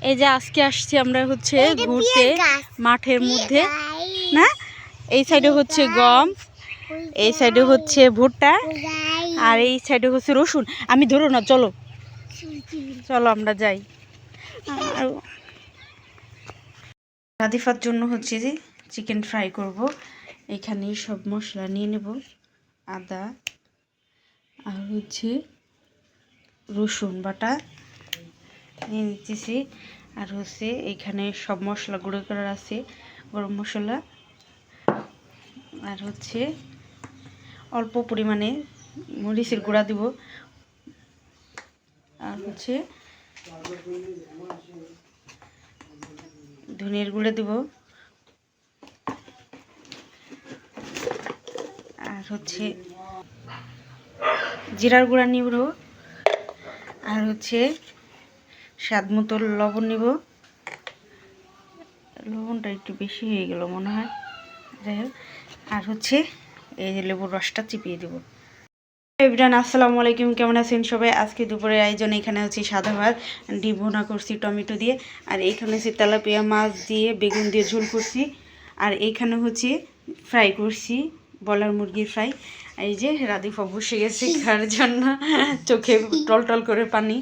এই যে আজকে আসছি আমরা হচ্ছে ঘুরতে মাঠের মধ্যে না, এই সাইডে হচ্ছে গম, এই সাইডে হচ্ছে ভুট্টা, আর এই সাইডে হচ্ছে রসুন। আমি ধরো না, চলো চলো আমরা যাই। আর রাধিফার জন্য হচ্ছে যে চিকেন ফ্রাই করব। এখানে সব মশলা নিয়ে নেব, আদা আর হচ্ছে রসুন বাটা নিয়ে নিতেছি, আর হচ্ছে এখানে সব মশলা গুঁড়ো করার আছে, গরম মশলা, আর হচ্ছে অল্প পরিমাণে মরিচের গুঁড়া দিব, আর হচ্ছে ধনিয়ার গুঁড়া দিব, আর হচ্ছে জিরার গুঁড়া নিব, আর হচ্ছে স্বাদ মতো লবণ নিব। লবণটা একটু বেশি হয়ে গেল মনে হয়, যাই হোক। আর হচ্ছে এই যে লেবুর রসটা চিপিয়ে দেব। এভরিওয়ান আসসালামু আলাইকুম, কেমন আছেন সবাই? আজকে দুপুরের আয়োজন এখানে হচ্ছে সাদা ভাত, ডিম ভুনা করছি টমেটো দিয়ে, আর এইখানে হচ্ছে তেলাপিয়া মাছ দিয়ে বেগুন দিয়ে ঝোল করছি, আর এইখানে হচ্ছে ফ্রাই করছি বলার মুরগির ফ্রাই। এই যে রাধিফা বসে গেছে খাওয়ার জন্য, চোখে টল টল করে পানি,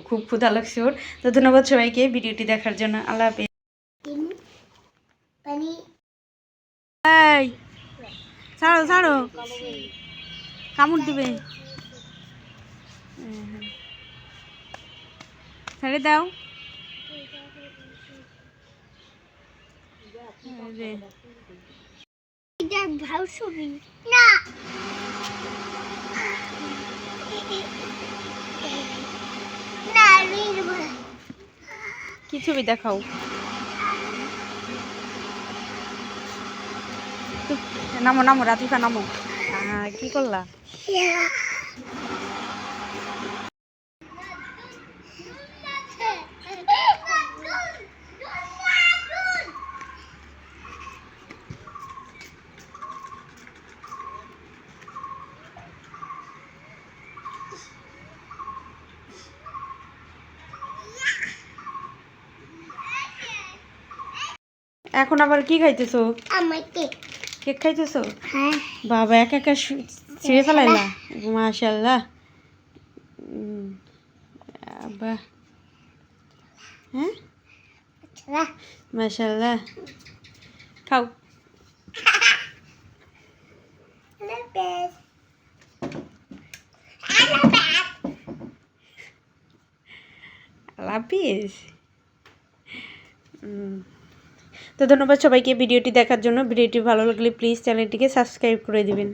খুব ক্ষুধা লাগছে ওর। তো ধন্যবাদ সবাইকে ভিডিওটি দেখার জন্য। আল্লাহ হাফেজ। ছাড়ো ছাড়ো, কামড় দিবে, ছেড়ে দাও। কি ছবি দেখাও? নামো নামো রাধিফা নামো। কি করলা? এখন আবার কি খাইতেছো? কেক খাইতেছো? হ্যাঁ। বাবা একা একা ছিঁড়ে ফেলাইলা, মাশাআল্লাহ। বাহ, হ্যাঁ মাশাআল্লাহ। খাও। লাপিস। তো ধন্যবাদ সবাইকে ভিডিওটি দেখার জন্য। ভিডিওটি ভালো লাগলে প্লিজ চ্যানেলটিকে সাবস্ক্রাইব করে দিবেন।